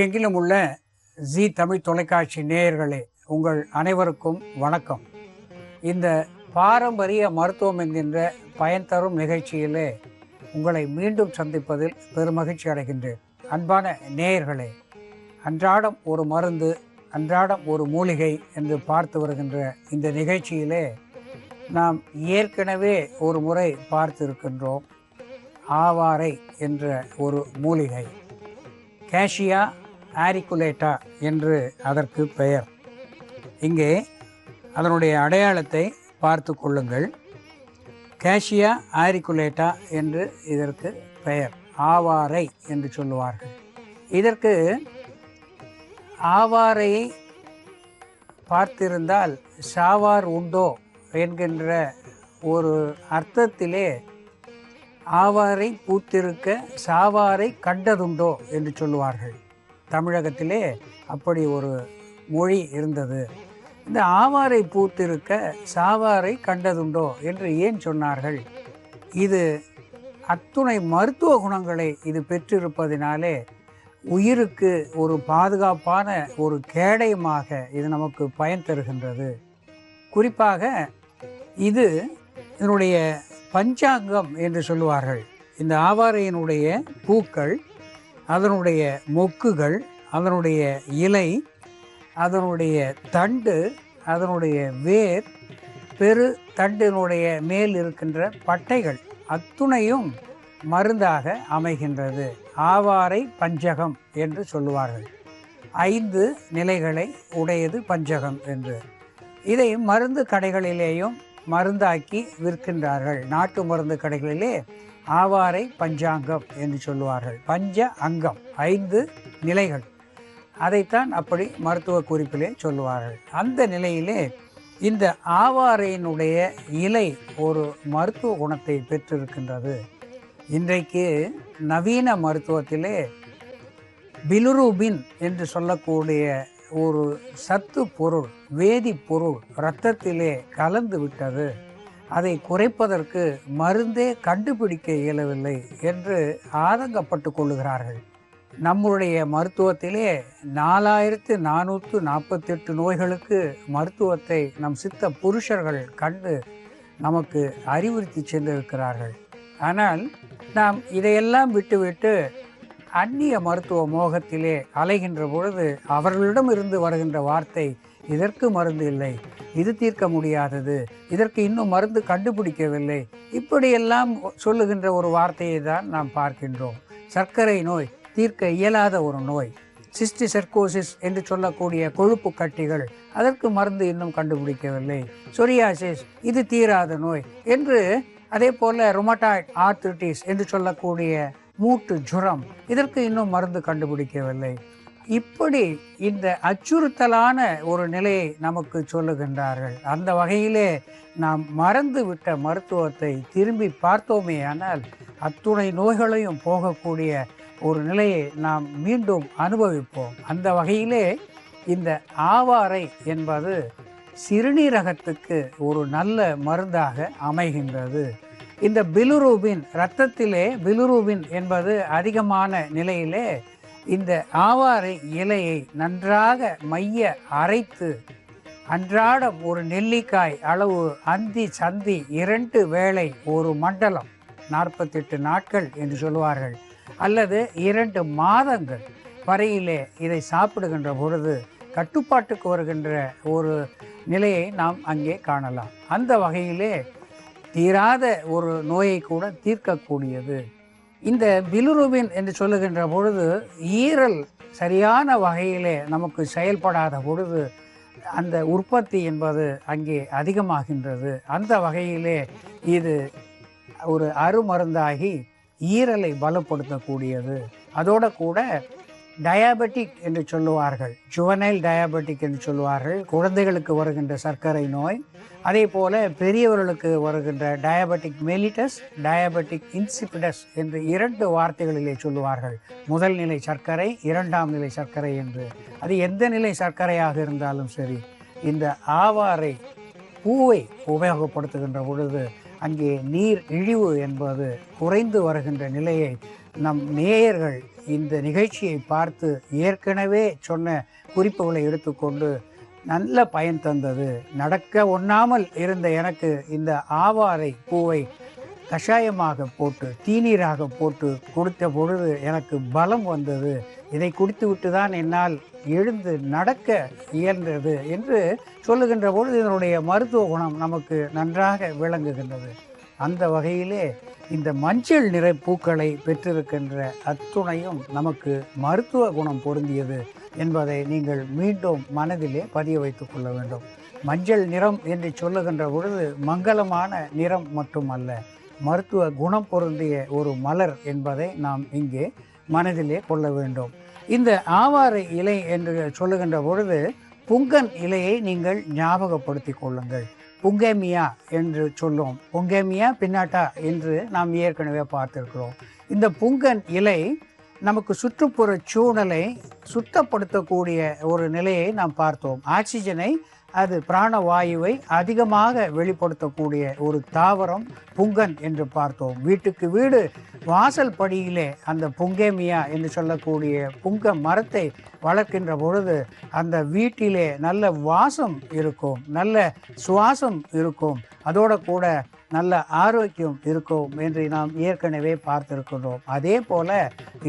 உலகெங்கிலும் உள்ள ஜி தமிழ் தொலைக்காட்சி நேயர்களே, உங்கள் அனைவருக்கும் வணக்கம். இந்த பாரம்பரிய மருத்துவம் என்கின்ற பயன் தரும் நிகழ்ச்சியிலே உங்களை மீண்டும் சந்திப்பதில் பெருமகிழ்ச்சி அடைகின்றேன். அன்பான நேயர்களே, அன்றாடம் ஒரு மருந்து, அன்றாடம் ஒரு மூலிகை என்று பார்த்து வருகின்ற இந்த நிகழ்ச்சியிலே நாம் ஏற்கனவே ஒரு முறை பார்த்திருக்கின்றோம். ஆவாரை என்ற ஒரு மூலிகை, கேஷியா ஆரிக்குலேட்டா என்று அதற்கு பெயர். இங்கே அதனுடைய அடையாளத்தை பார்த்து கொள்ளுங்கள். கேஷியா ஆரிக்குலேட்டா என்று இதற்கு பெயர். ஆவாரை என்று சொல்லுவார்கள். இதற்கு ஆவாரையை பார்த்திருந்தால் சாவார் உண்டோ என்கின்ற ஒரு அர்த்தத்திலே ஆவாரை பூத்திருக்க சாவாரை கண்டதுண்டோ என்று சொல்லுவார்கள். தமிழகத்திலே அப்படி ஒரு மொழி இருந்தது. இந்த ஆவாரை பூத்திருக்க சாவாரை கண்டதுண்டோ என்று ஏன் சொன்னார்கள்? இது அத்துணை மருத்துவ குணங்களை இது பெற்றிருப்பதினாலே உயிருக்கு ஒரு பாதுகாப்பான ஒரு கேடயமாக இது நமக்கு பயன் தருகின்றது. குறிப்பாக இது இதனுடைய பஞ்சாங்கம் என்று சொல்லுவார்கள். இந்த ஆவாரையினுடைய பூக்கள், அதனுடைய மொக்குகள், அதனுடைய இலை, அதனுடைய தண்டு, அதனுடைய வேர், பெரு தண்டினுடைய மேல் இருக்கின்ற பட்டைகள் அத்துணையும் மருந்தாக அமைகின்றது. ஆவாரை பஞ்சகம் என்று சொல்லுவார்கள். 5 நிலைகளை உடையது பஞ்சகம் என்று. இதை மருந்து கடைகளிலேயும் மருந்தாக்கி விற்கின்றார்கள். நாட்டு மருந்து கடைகளிலே ஆவாரை பஞ்சாங்கம் என்று சொல்லுவார்கள். பஞ்ச அங்கம், 5 நிலைகள். அதைத்தான் அப்படி மருத்துவ குறிப்பிலே சொல்லுவார்கள். அந்த நிலையிலே இந்த ஆவாரையினுடைய இலை ஒரு மருத்துவ குணத்தை பெற்றிருக்கின்றது. இன்றைக்கு நவீன மருத்துவத்திலே பிலிரூபின் என்று சொல்லக்கூடிய ஒரு சத்து பொருள், வேதிப்பொருள் இரத்தத்திலே கலந்து விட்டது. அதை குறைப்பதற்கு மருந்தே கண்டுபிடிக்க இயலவில்லை என்று ஆதங்கப்பட்டு கொள்ளுகிறார்கள். நம்முடைய மருத்துவத்திலே 4448 நோய்களுக்கு மருத்துவத்தை நம் சித்த புருஷர்கள் கண்டு நமக்கு அறிவுறுத்தி சென்றிருக்கிறார்கள். ஆனால் நாம் இதையெல்லாம் விட்டுவிட்டு அந்நிய மருத்துவ மோகத்திலே அலைகின்ற பொழுது அவர்களிடம் இருந்து வருகின்ற வார்த்தை, இதற்கு மருந்து இல்லை, இது தீர்க்க முடியாதது, இதற்கு இன்னும் மருந்து கண்டுபிடிக்கவில்லை, இப்படியெல்லாம் சொல்லுகின்ற ஒரு வார்த்தையை தான் நாம் பார்க்கின்றோம். சர்க்கரை நோய் தீர்க்க இயலாத ஒரு நோய். சிஸ்டிசெர்கோசிஸ் என்று சொல்லக்கூடிய கொழுப்பு கட்டிகள், அதற்கு மருந்து இன்னும் கண்டுபிடிக்கவில்லை. சொரியாசிஸ் இது தீராத நோய் என்று, அதே போல ருமட்டாய்ட் ஆர்த்ரிட்டிஸ் என்று சொல்லக்கூடிய மூட்டு ஜுரம், இதற்கு இன்னும் மருந்து கண்டுபிடிக்கவில்லை. இப்படி இந்த அச்சுறுத்தலான ஒரு நிலையை நமக்கு சொல்லுகின்றார்கள். அந்த வகையிலே நாம் மறந்து விட்ட மருத்துவத்தை திரும்பி பார்த்தோமே ஆனால் அத்துணை நோய்களையும் போகக்கூடிய ஒரு நிலையை நாம் மீண்டும் அனுபவிப்போம். அந்த வகையிலே இந்த ஆவாரை என்பது சிறுநீரகத்துக்கு ஒரு நல்ல மருந்தாக அமைகின்றது. இந்த பிலிரூபின், இரத்தத்திலே பிலிரூபின் என்பது அதிகமான நிலையிலே இந்த ஆவாரை இலையை நன்றாக மைய அரைத்து அன்றாடம் ஒரு நெல்லிக்காய் அளவு அந்தி சந்தி 2 வேளை ஒரு மண்டலம் 48 நாட்கள் என்று சொல்லுவார்கள், அல்லது 2 மாதங்கள் வரையிலே இதை சாப்பிடுகின்ற பொழுது கட்டுப்பாட்டுக்கு வருகின்ற ஒரு நிலையை நாம் அங்கே காணலாம். அந்த வகையிலே தீராத ஒரு நோயை கூட தீர்க்கக்கூடியது. இந்த பிலிரூபின் என்று சொல்லுகின்ற பொழுது ஈரல் சரியான வகையிலே நமக்கு செயல்படாத பொழுது அந்த உற்பத்தி என்பது அங்கே அதிகமாகின்றது. அந்த வகையிலே இது ஒரு அருமருந்தாகி ஈரலை பலப்படுத்தக்கூடியது. அதோட கூட டயாபெட்டிக் என்று சொல்லுவார்கள், ஜுவனைல் டயாபெட்டிக் என்று சொல்லுவார்கள், குழந்தைகளுக்கு வருகின்ற சர்க்கரை நோய். அதே போல பெரியவர்களுக்கு வருகின்ற டயாபெட்டிக் மெலிட்டஸ், டயாபெட்டிக் இன்சிபிடஸ் என்று 2 வார்த்தைகளிலே சொல்லுவார்கள். முதல் நிலை சர்க்கரை, 2ஆம் நிலை சர்க்கரை என்று. அது எந்த நிலை சர்க்கரையாக இருந்தாலும் சரி, இந்த ஆவாரை பூவை உபயோகப்படுத்துகின்ற பொழுது அங்கே நீர் இழிவு என்பது குறைந்து வருகின்ற நிலையை நம் நேயர்கள் இந்த நிகழ்ச்சியை பார்த்து ஏற்கனவே சொன்ன குறிப்புகளை எடுத்துக்கொண்டு நல்ல பயன் தந்தது. நடக்க ஒண்ணாமல் இருந்த எனக்கு இந்த ஆவாரை பூவை கஷாயமாக போட்டு தீநீராக போட்டு கொடுத்த பொழுது எனக்கு பலம் வந்தது. இதை குடித்துவிட்டு தான் என்னால் எழுந்து நடக்க இயன்றது என்று சொல்லுகின்ற பொழுது இதனுடைய மருத்துவ குணம் நமக்கு நன்றாக விளங்குகின்றது. அந்த வகையிலே இந்த மஞ்சள் நிற பூக்களை பெற்றிருக்கின்ற அத்துணையும் நமக்கு மருத்துவ குணம் பொருந்தியது என்பதை நீங்கள் மீண்டும் மனதிலே பதிய வைத்துக் கொள்ள வேண்டும். மஞ்சள் நிறம் என்று சொல்லுகின்ற பொழுது மங்களமான நிறம் மட்டுமல்ல, மருத்துவ குணம் பொருந்திய ஒரு மலர் என்பதை நாம் இங்கே மனதிலே கொள்ள வேண்டும். இந்த ஆவாரை இலை என்று சொல்லுகின்ற பொழுது புங்கன் இலையை நீங்கள் ஞாபகப்படுத்தி கொள்ளுங்கள். புங்கேமியா என்று சொல்லும். புங்கேமியா பின்னாட்டா என்று நாம் ஏற்கனவே பார்த்திருக்கிறோம். இந்த புங்கன் இலை நமக்கு சுற்றுப்புற சூழலை சுத்தப்படுத்தக்கூடிய ஒரு நிலையை நாம் பார்த்தோம். ஆக்சிஜனை, அது பிராணவாயுவை அதிகமாக வெளிப்படுத்தக்கூடிய ஒரு தாவரம் புங்கன் என்று பார்த்தோம். வீட்டுக்கு வீடு வாசல் படியிலே அந்த புங்கேமியா என்று சொல்லக்கூடிய புங்க மரத்தை வளர்க்கின்ற பொழுது அந்த வீட்டிலே நல்ல வாசம் இருக்கும், நல்ல சுவாசம் இருக்கும், அதோட கூட நல்ல ஆரோக்கியம் இருக்கும் என்று நாம் ஏற்கனவே பார்த்திருக்கிறோம். அதே போல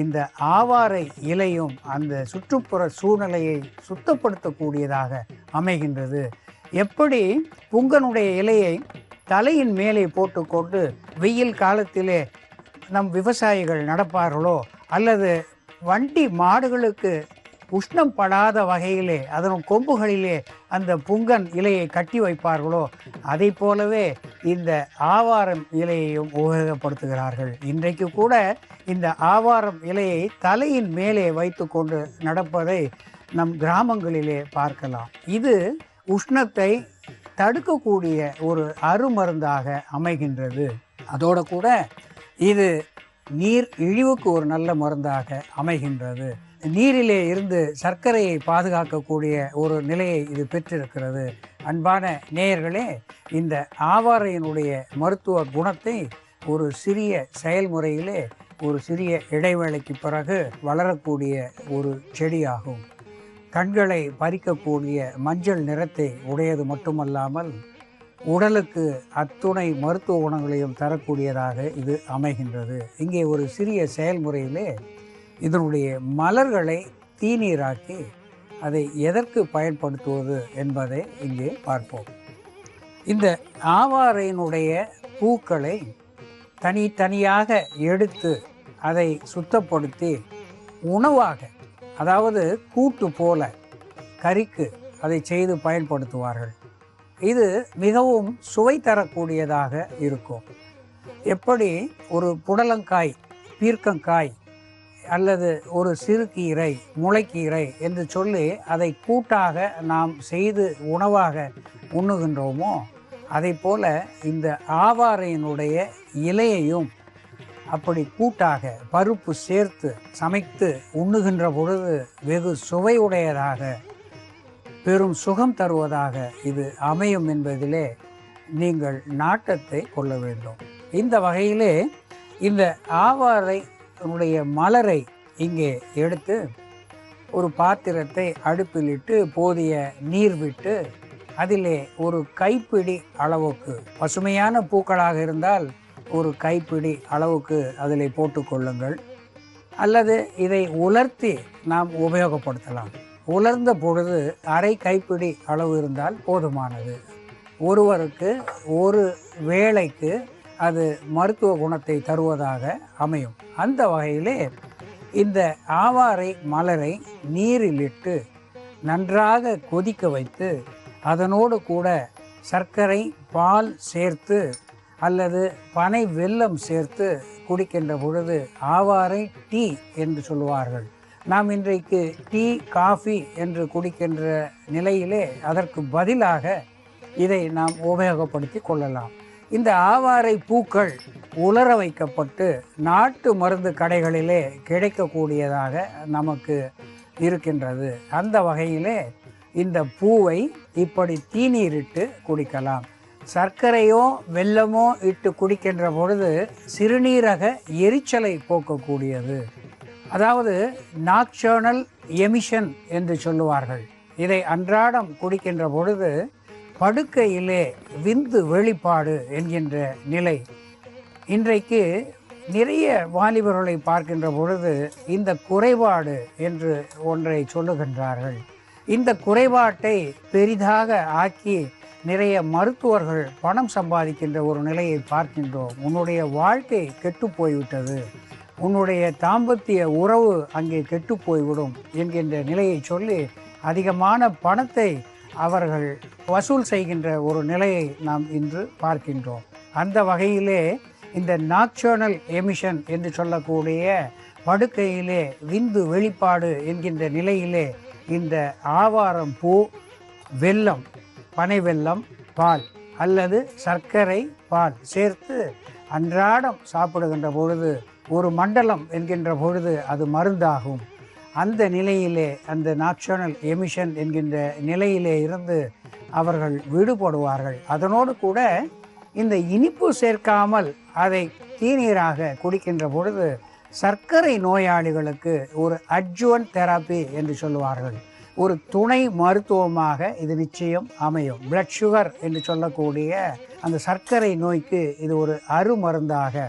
இந்த ஆவாரை இலையும் அந்த சுற்றுப்புற சூழ்நிலையை சுத்தப்படுத்தக்கூடியதாக அமைகின்றது. எப்படி புங்கனுடைய இலையை தலையின் மேலே போட்டுக்கொண்டு வெயில் காலத்திலே நம் விவசாயிகள் நடப்பார்களோ, அல்லது வண்டி மாடுகளுக்கு உஷ்ணம் படாத வகையிலே அதன் கொம்புகளிலே அந்த புங்கன் இலையை கட்டி வைப்பார்களோ, அதை போலவே இந்த ஆவாரம் இலையையும் உபயோகப்படுத்துகிறார்கள். இன்றைக்கு கூட இந்த ஆவாரம் இலையை தலையின் மேலே வைத்து கொண்டு நடப்பதை நம் கிராமங்களிலே பார்க்கலாம். இது உஷ்ணத்தை தடுக்கக்கூடிய ஒரு அருமருந்தாக அமைகின்றது. அதோட கூட இது நீர் இழிவுக்கு ஒரு நல்ல மருந்தாக அமைகின்றது. நீரிலே இருந்து சர்க்கரையை பாதுகாக்கக்கூடிய ஒரு நிலையை இது பெற்றிருக்கிறது. அன்பான நேயர்களே, இந்த ஆவாரையினுடைய மருத்துவ குணத்தை ஒரு சிறிய செயல்முறையிலே ஒரு சிறிய இடைவேளைக்கு பிறகு வளரக்கூடிய ஒரு செடியாகும். கண்களை பறிக்கக்கூடிய மஞ்சள் நிறத்தை உடையது மட்டுமல்லாமல் உடலுக்கு அத்துணை மருத்துவ குணங்களையும் தரக்கூடியதாக இது அமைகின்றது. இங்கே ஒரு சிறிய செயல்முறையிலே இதனுடைய மலர்களை தீநீராக்கி அதை எதற்கு பயன்படுத்துவது என்பதை இங்கே பார்ப்போம். இந்த ஆவாரையினுடைய பூக்களை தனித்தனியாக எடுத்து அதை சுத்தப்படுத்தி உணவாக, அதாவது கூட்டு போல கறிக்கு அதை செய்து பயன்படுத்துவார்கள். இது மிகவும் சுவை தரக்கூடியதாக இருக்கும். எப்படி ஒரு புடலங்காய், பீர்க்கங்காய் அல்லது ஒரு சிறுகீரை, முளைக்கீரை என்று சொல்லி அதை கூட்டாக நாம் செய்து உணவாக உண்ணுகின்றோமோ, அதை போல இந்த ஆவாரையினுடைய இலையையும் அப்படி கூட்டாக பருப்பு சேர்த்து சமைத்து உண்ணுகின்ற பொழுது வெகு சுவையுடையதாக, பெரும் சுகம் தருவதாக இது அமையும் என்பதிலே நீங்கள் நாட்டத்தை கொள்ள வேண்டும். இந்த வகையிலே இந்த ஆவாரையினுடைய மலரை இங்கே எடுத்து ஒரு பாத்திரத்தை அடுப்பிலிட்டு போதிய நீர் விட்டு அதிலே ஒரு கைப்பிடி அளவுக்கு, பசுமையான பூக்களாக இருந்தால் ஒரு கைப்பிடி அளவுக்கு அதிலே போட்டுக்கொள்ளுங்கள். அல்லது இதை உலர்த்தி நாம் உபயோகப்படுத்தலாம். உலர்ந்த பொழுது அரை கைப்பிடி அளவு இருந்தால் போதுமானது. ஒருவருக்கு ஒரு வேளைக்கு அது மருத்துவ குணத்தை தருவதாக அமையும். அந்த வகையிலே இந்த ஆவாரை மலரை நீரிலிட்டு நன்றாக கொதிக்க வைத்து அதனோடு கூட சர்க்கரை, பால் சேர்த்து அல்லது பனை வெல்லம் சேர்த்து குடிக்கின்ற பொழுது ஆவாரை டீ என்று சொல்லுவார்கள். நாம் இன்றைக்கு டீ, காஃபி என்று குடிக்கின்ற நிலையிலே அதற்கு பதிலாக இதை நாம் உபயோகப்படுத்தி கொள்ளலாம். இந்த ஆவாரை பூக்கள் உலர வைக்கப்பட்டு நாட்டு மருந்து கடைகளிலே கிடைக்கக்கூடியதாக நமக்கு இருக்கின்றது. அந்த வகையிலே இந்த பூவை இப்படி தீநீரிட்டு குடிக்கலாம். சர்க்கரையோ வெல்லமோ இட்டு குடிக்கின்ற பொழுது சிறுநீரக எரிச்சலை போக்கக்கூடியது. அதாவது நாக்சர்னல் எமிஷன் என்று சொல்லுவார்கள். இதை அன்றாடம் குடிக்கின்ற பொழுது படுக்கையிலே விந்து வெளிப்பாடு என்கின்ற நிலை. இன்றைக்கு நிறைய வாலிபர்களை பார்க்கின்ற பொழுது இந்த குறைபாடு என்று ஒன்றை சொல்லுகின்றார்கள். இந்த குறைபாட்டை பெரிதாக ஆக்கி நிறைய மருத்துவர்கள் பணம் சம்பாதிக்கின்ற ஒரு நிலையை பார்க்கின்றோம். உன்னுடைய வாழ்க்கை கெட்டு போய்விட்டது, உன்னுடைய தாம்பத்திய உறவு அங்கே கெட்டு போய்விடும் என்கின்ற நிலையை சொல்லி அதிகமான பணத்தை அவர்கள் வசூல் செய்கின்ற ஒரு நிலையை நாம் இன்று பார்க்கின்றோம். அந்த வகையிலே இந்த நாக்சர்னல் எமிஷன் என்று சொல்லக்கூடிய படுக்கையிலே விந்து வெளிப்பாடு என்கின்ற நிலையிலே இந்த ஆவாரம் பூ, வெல்லம், பனை வெல்லம், பால் அல்லது சர்க்கரை பால் சேர்த்து அன்றாடம் சாப்பிடுகின்ற பொழுது ஒரு மண்டலம் என்கின்ற பொழுது அது மருந்தாகும். அந்த நிலையிலே, அந்த நாக்சர்னல் எமிஷன் என்கின்ற நிலையிலே இருந்து அவர்கள் விடுபடுவார்கள். அதனோடு கூட இந்த இனிப்பு சேர்க்காமல் அதை தீநீராக குடிக்கின்ற பொழுது சர்க்கரை நோயாளிகளுக்கு ஒரு அட்ஜுவன்ட் தெரப்பி என்று சொல்லுவார்கள். ஒரு துணை மருத்துவமாக இது நிச்சயம் அமையும். பிளட் சுகர் என்று சொல்லக்கூடிய அந்த சர்க்கரை நோய்க்கு இது ஒரு அருமருந்தாக,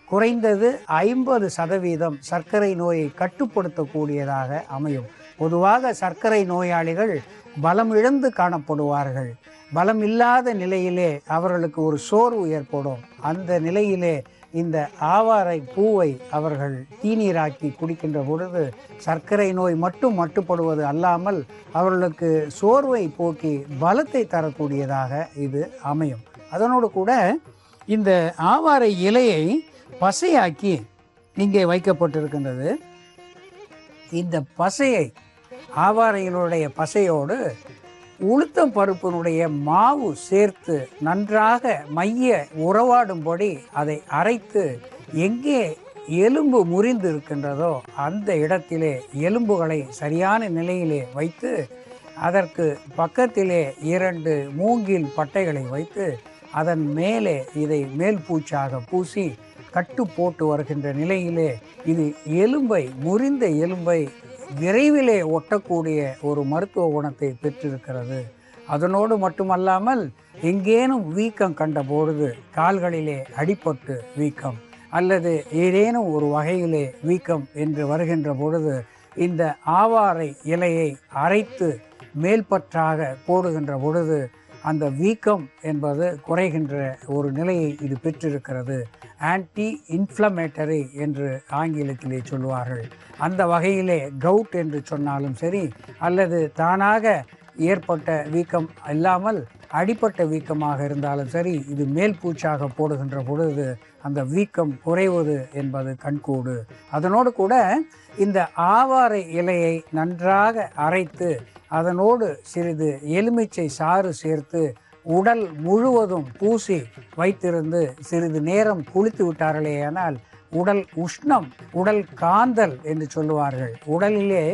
குறைந்தது 50% சர்க்கரை நோயை கட்டுப்படுத்தக்கூடியதாக அமையும். பொதுவாக சர்க்கரை நோயாளிகள் பலம் இழந்து காணப்படுவார்கள். பலம் இல்லாத நிலையிலே அவர்களுக்கு ஒரு சோர்வு ஏற்படும். அந்த நிலையிலே இந்த ஆவாரை பூவை அவர்கள் தீநீராக்கி குடிக்கின்ற பொழுது சர்க்கரை நோய் மட்டும் மட்டுப்படுவது அல்லாமல் அவர்களுக்கு சோர்வை போக்கி பலத்தை தரக்கூடியதாக இது அமையும். அதனோடு கூட இந்த ஆவாரை இலையை பசையாக்கி இங்கே வைக்கப்பட்டிருக்கின்றது. இந்த பசையை, ஆவாரையினுடைய பசையோடு உளுத்தம் பருப்பினுடைய மாவு சேர்த்து நன்றாக மைய உறவாடும்படி அதை அரைத்து எங்கே எலும்பு முறிந்து இருக்கின்றதோ அந்த இடத்திலே எலும்புகளை சரியான நிலையிலே வைத்து அதற்கு பக்கத்திலே 2 மூங்கில் பட்டைகளை வைத்து அதன் மேலே இதை மேல் பூச்சாக பூசி கட்டு போட்டு வருகின்ற நிலையிலே இது எலும்பை, முறிந்த எலும்பை விரைவிலே ஒட்டக்கூடிய ஒரு மருத்துவ குணத்தை பெற்றிருக்கிறது. அதனோடு மட்டுமல்லாமல் எங்கேனும் வீக்கம் கண்ட பொழுது, கால்களிலே அடிபட்டு வீக்கம் அல்லது ஏதேனும் ஒரு வகையிலே வீக்கம் என்று வருகின்ற பொழுது இந்த ஆவாரை இலையை அரைத்து மேல்பற்றாக போடுகின்ற பொழுது அந்த வீக்கம் என்பது குறைகின்ற ஒரு நிலையை இது பெற்றிருக்கிறது. ஆன்டி இன்ஃப்ளமேட்டரி என்று ஆங்கிலத்திலே சொல்லுவார்கள். அந்த வகையிலே கவுட் என்று சொன்னாலும் சரி, அல்லது தானாக ஏற்பட்ட வீக்கம் இல்லாமல் அடிப்பட்ட வீக்கமாக இருந்தாலும் சரி, இது மேல் பூச்சாக போடுகின்ற பொழுது அந்த வீக்கம் குறைவது என்பது கண்கூடு. அதனோடு கூட இந்த ஆவாரை இலையை நன்றாக அரைத்து அதனோடு சிறிது எலுமிச்சை சாறு சேர்த்து உடல் முழுவதும் பூசி வைத்திருந்து சிறிது நேரம் குளித்து விட்டார்களேயானால் உடல் உஷ்ணம், உடல் காந்தல் என்று சொல்லுவார்கள். உடலிலே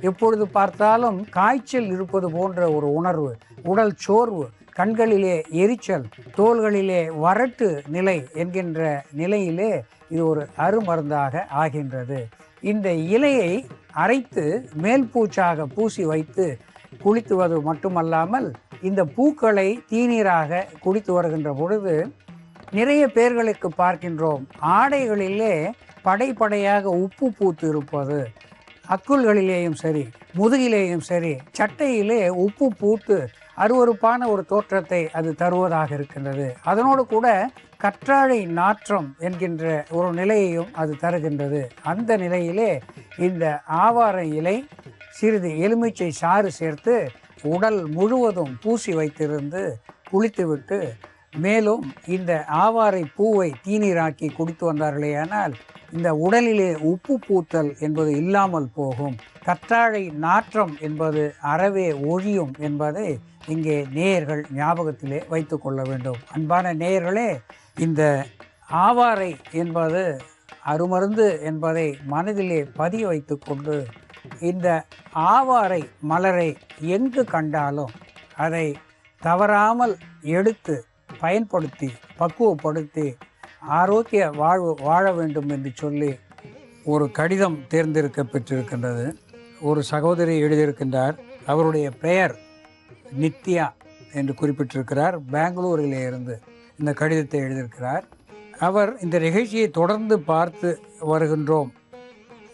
எப்பொழுது பார்த்தாலும் காய்ச்சல் இருப்பது போன்ற ஒரு உணர்வு, உடல் சோர்வு, கண்களிலே எரிச்சல், தோள்களிலே வறட்டு நிலை என்கின்ற நிலையிலே இது ஒரு அருமருந்தாக ஆகின்றது. இந்த இலையை அரைத்து மேல் பூச்சாக பூசி வைத்து குளித்துவது மட்டுமல்லாமல் இந்த பூக்களை தீநீராக குடித்து வருகின்ற பொழுது நிறைய பேர்களுக்கு பார்க்கின்றோம், ஆடைகளிலே படைப்படையாக உப்பு பூத்து இருப்பது, அக்குள்களிலேயும் சரி முதுகிலேயும் சரி சட்டையிலே உப்பு பூத்து அருவருப்பான ஒரு தோற்றத்தை அது தருவதாக இருக்கின்றது. அதனோடு கூட கற்றாழை நாற்றம் என்கின்ற ஒரு நிலையையும் அது தருகின்றது. அந்த நிலையிலே இந்த ஆவாரை இலை சிறிது எலுமிச்சை சாறு சேர்த்து உடல் முழுவதும் பூசி வைத்திருந்து குளித்துவிட்டு மேலும் இந்த ஆவாரை பூவை தீநீராக்கி குடித்து வந்தார்களேயானால் இந்த உடலிலே உப்பு பூத்தல் என்பது இல்லாமல் போகும், கற்றாழை நாற்றம் என்பது அறவே ஒழியும் என்பதை இங்கே நேயர்கள் ஞாபகத்திலே வைத்து கொள்ள வேண்டும். அன்பான நேயர்களே, இந்த ஆவாரை என்பது அருமருந்து என்பதை மனதிலே பதிய வைத்து கொண்டு இந்த ஆவாரை மலரை எங்கு கண்டாலும் அதை தவறாமல் எடுத்து பயன்படுத்தி பக்குவப்படுத்தி ஆரோக்கிய வாழ்வு வாழ வேண்டும் என்று சொல்லி ஒரு கடிதம் தேர்ந்தெடுக்க பெற்றிருக்கின்றது. ஒரு சகோதரி எழுதியிருக்கின்றார். அவருடைய பெயர் நித்யா என்று குறிப்பிட்டிருக்கிறார். பெங்களூரிலே இருந்து இந்த கடிதத்தை எழுதியிருக்கிறார். அவர் இந்த நிகழ்ச்சியை தொடர்ந்து பார்த்து வருகின்றோம்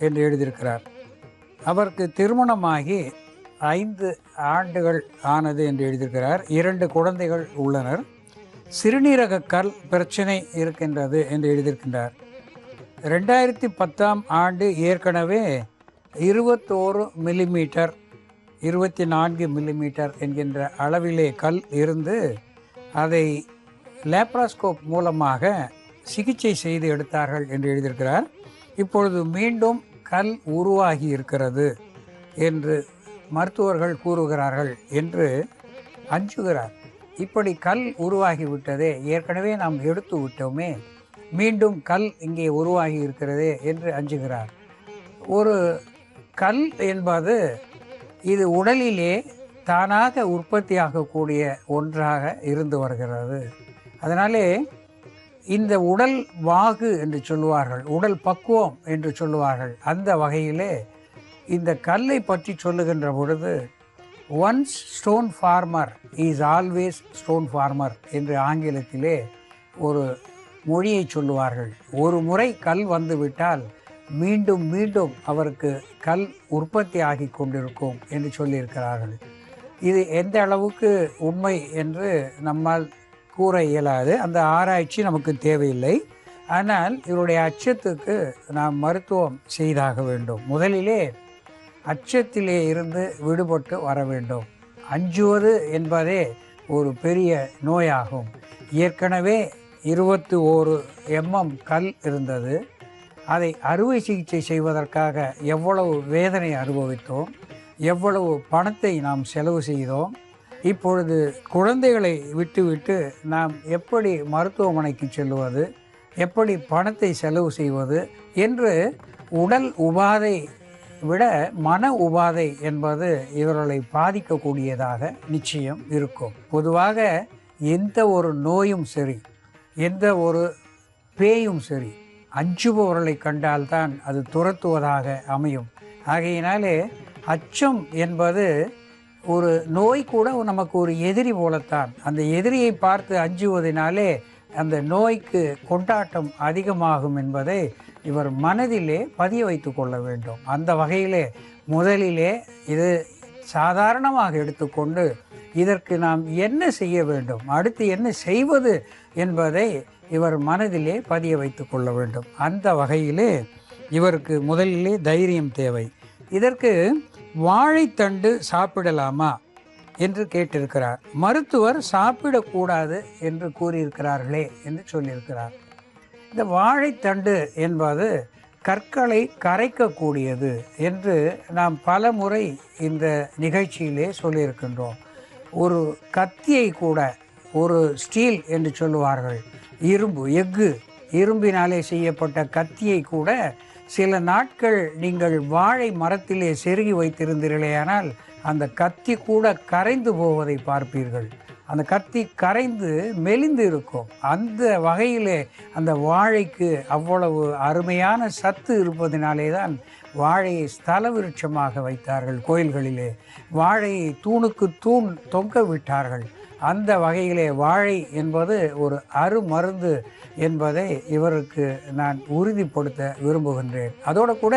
என்று எழுதியிருக்கிறார். அவருக்கு திருமணமாகி 5 ஆண்டுகள் ஆனது என்று எழுதியிருக்கிறார். 2 குழந்தைகள் உள்ளனர். சிறுநீரக கல் பிரச்சனை இருக்கின்றது என்று எழுதியிருக்கின்றார். 2010ஆம் ஆண்டு ஏற்கனவே 21 மில்லிமீட்டர் 24 மில்லிமீட்டர் என்கின்ற அளவிலே கல் இருந்து அதை லேப்ராஸ்கோப் மூலமாக சிகிச்சை செய்து எடுத்தார்கள் என்று எழுதியிருக்கிறார். இப்பொழுது மீண்டும் கல் உருவாகி இருக்கிறது என்று மருத்துவர்கள் கூறுகிறார்கள் என்று அஞ்சுகிறார். இப்படி கல் உருவாகிவிட்டதே, ஏற்கனவே நாம் எடுத்து விட்டோமே, மீண்டும் கல் இங்கே உருவாகி இருக்கிறதே என்று அஞ்சுகிறார். ஒரு கல் என்பது இது உடலிலே தானாக உற்பத்தியாகக்கூடிய ஒன்றாக இருந்து வருகிறது. அதனாலே இந்த உடல் வாகு என்று சொல்லுவார்கள், உடல் பக்குவம் என்று சொல்லுவார்கள். அந்த வகையிலே இந்த கல்லை பற்றி சொல்லுகின்ற பொழுது once stone former is always stone former என்று ஆங்கிலத்திலே ஒரு மொழியை சொல்லுவார்கள். ஒரு முறை கல் வந்துவிட்டால் மீண்டும் மீண்டும் அவருக்கு கல் உற்பத்தி ஆகி கொண்டிருக்கும் என்று சொல்லியிருக்கிறார்கள். இது எந்த அளவுக்கு உண்மை என்று நம்மால் கூற இயலாது. அந்த ஆராய்ச்சி நமக்கு தேவையில்லை. ஆனால் இவருடைய அச்சத்துக்கு நாம் மருத்துவம் செய்தாக வேண்டும். முதலிலே அச்சத்திலே இருந்து விடுபட்டு வர வேண்டும். அஞ்சுவது என்பதே ஒரு பெரிய நோயாகும். ஏற்கனவே 21 mm கல் இருந்தது. அதை அறுவை சிகிச்சை செய்வதற்காக எவ்வளவு வேதனை அனுபவித்தோம், எவ்வளவு பணத்தை நாம் செலவு செய்தோம். இப்பொழுது குழந்தைகளை விட்டுவிட்டு நாம் எப்படி மருத்துவமனைக்கு செல்வது, எப்படி பணத்தை செலவு செய்வது என்று உடல் உபாதை விட மன உபாதை என்பது இவர்களை பாதிக்கக்கூடியதாக நிச்சயம் இருக்கும். பொதுவாக எந்த ஒரு நோயும் சரி, எந்த ஒரு பேயும் சரி, அஞ்சுபவர்களை கண்டால்தான் அது துரத்துவதாக அமையும். ஆகையினாலே அச்சம் என்பது ஒரு நோய் கூட நமக்கு ஒரு எதிரி போலத்தான். அந்த எதிரியை பார்த்து அஞ்சுவதனாலே அந்த நோய்க்கு கொண்டாட்டம் அதிகமாகும் என்பதை இவர் மனதிலே பதிய வைத்து கொள்ள வேண்டும். அந்த வகையிலே முதலிலே இது சாதாரணமாக எடுத்துக்கொண்டு இதற்கு நாம் என்ன செய்ய வேண்டும், அடுத்து என்ன செய்வது என்பதை இவர் மனதிலே பதிய வைத்து கொள்ள வேண்டும். அந்த வகையிலே இவருக்கு முதலிலே தைரியம் தேவை. இதற்கு வாழைத்தண்டு சாப்பிடலாமா என்று கேட்டிருக்கிறார். மருத்துவர் சாப்பிடக்கூடாது என்று கூறியிருக்கிறார்களே என்று சொல்லியிருக்கிறார். இந்த வாழைத்தண்டு என்பது கற்களை கரைக்கக்கூடியது என்று நாம் பல முறை இந்த நிகழ்ச்சியிலே சொல்லியிருக்கின்றோம். ஒரு கத்தியை கூட, ஒரு ஸ்டீல் என்று சொல்லுவார்கள், இரும்பு இரும்பினாலே செய்யப்பட்ட கத்தியை கூட சில நாட்கள் நீங்கள் வாழை மரத்திலே செருகி வைத்திருந்தீர்களேயானால் அந்த கத்தி கூட கரைந்து போவதை பார்ப்பீர்கள். அந்த கத்தி கரைந்து மெலிந்து இருக்கும். அந்த வகையிலே அந்த வாழைக்கு அவ்வளவு அருமையான சத்து இருப்பதினாலே தான் வாழையை ஸ்தல விருட்சமாக வைத்தார்கள் கோயில்களிலே. வாழையை தூணுக்கு தூண் தொங்க விட்டார்கள். அந்த வகையிலே வாழை என்பது ஒரு அருமருந்து என்பதை இவருக்கு நான் உறுதிப்படுத்த விரும்புகின்றேன். அதோடு கூட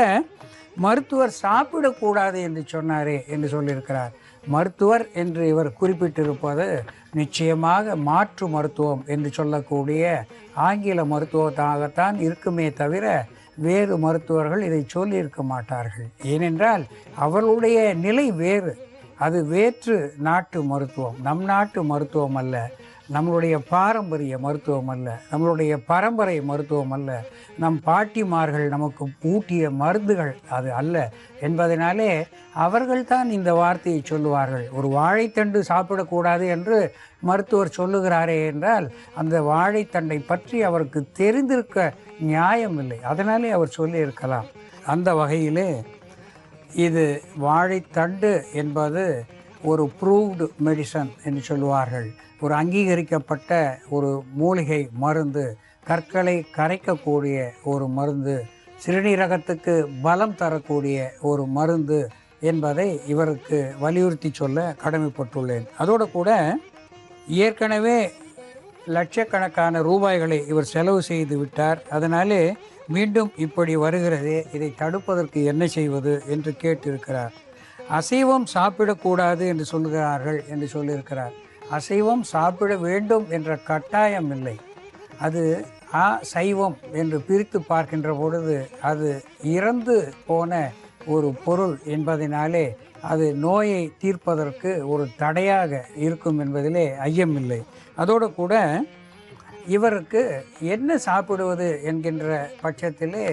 மருத்துவர் சாப்பிடக்கூடாது என்று சொன்னாரே என்று சொல்லியிருக்கிறார். மருத்துவர் என்று இவர் குறிப்பிட்டிருப்பது நிச்சயமாக மாற்று மருத்துவம் என்று சொல்லக்கூடிய ஆங்கில மருத்துவத்தாகத்தான் இருக்குமே தவிர வேறு மருத்துவர்கள் இதை சொல்லியிருக்க மாட்டார்கள். ஏனென்றால் அவர்களுடைய நிலை வேறு. அது வேற்று நாட்டு மருத்துவம், நம் நாட்டு மருத்துவம் அல்ல, நம்மளுடைய பாரம்பரிய மருத்துவம் அல்ல, நம்மளுடைய பரம்பரை மருத்துவம் அல்ல, நம் பாட்டிமார்கள் நமக்கு ஊட்டிய மருந்துகள் அது அல்ல என்பதனாலே அவர்கள்தான் இந்த வார்த்தையை சொல்லுவார்கள். ஒரு வாழைத்தண்டு சாப்பிடக்கூடாது என்று மருத்துவர் சொல்லுகிறாரே என்றால் அந்த வாழைத்தண்டை பற்றி அவருக்கு தெரிந்திருக்க நியாயமில்லை. அதனாலே அவர் சொல்லியிருக்கலாம். அந்த வகையிலே இது வாழைத்தண்டு என்பது ஒரு ப்ரூவ்டு மெடிசன் என்று சொல்லுவார்கள். ஒரு அங்கீகரிக்கப்பட்ட ஒரு மூலிகை மருந்து, கற்களை கரைக்கக்கூடிய ஒரு மருந்து, சிறுநீரகத்துக்கு பலம் தரக்கூடிய ஒரு மருந்து என்பதை இவருக்கு வலியுறுத்தி சொல்ல கடமைப்பட்டுள்ளேன். அதோடு கூட ஏற்கனவே லட்சக்கணக்கான ரூபாய்களை இவர் செலவு செய்து விட்டார். அதனாலே மீண்டும் இப்படி வருகிறதே, இதை தடுப்பதற்கு என்ன செய்வது என்று கேட்டிருக்கிறார். அசைவம் சாப்பிடக்கூடாது என்று சொல்கிறார்கள் என்று சொல்லியிருக்கிறார். அசைவம் சாப்பிட வேண்டும் என்ற கட்டாயம் இல்லை. அது சைவம் என்று பிரித்து பார்க்கின்ற பொழுது அது இறந்து போன ஒரு பொருள் என்பதனாலே அது நோயை தீர்ப்பதற்கு ஒரு தடையாக இருக்கும் என்பதிலே ஐயமில்லை. அதோடு கூட இவருக்கு என்ன சாப்பிடுவது என்கின்ற பட்சத்திலே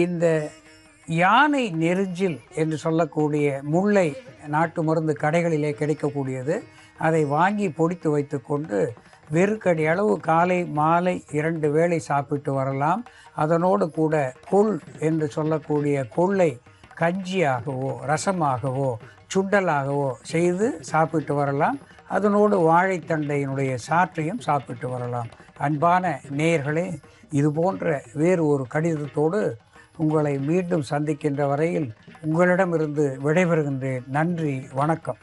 இந்த யானை நெரிஞ்சில் என்று சொல்லக்கூடிய முல்லை நாட்டு மருந்து கடைகளிலே கிடைக்கக்கூடியது, அதை வாங்கி பொடித்து வைத்து கொண்டு வெறுக்கடி அளவு காலை மாலை 2 வேளை சாப்பிட்டு வரலாம். அதனோடு கூட கொள் என்று சொல்லக்கூடிய கொள்ளை கஞ்சியாகவோ ரசமாகவோ சுண்டலாகவோ செய்து சாப்பிட்டு வரலாம். அதனோடு வாழைத்தண்டையினுடைய சாற்றையும் சாப்பிட்டு வரலாம். அன்பான நேயர்களே, இது போன்ற வேறு ஒரு கடிதத்தோடு உங்களை மீண்டும் சந்திக்கின்ற வரையில் உங்களிடமிருந்து விடைபெறுகின்றேன். நன்றி, வணக்கம்.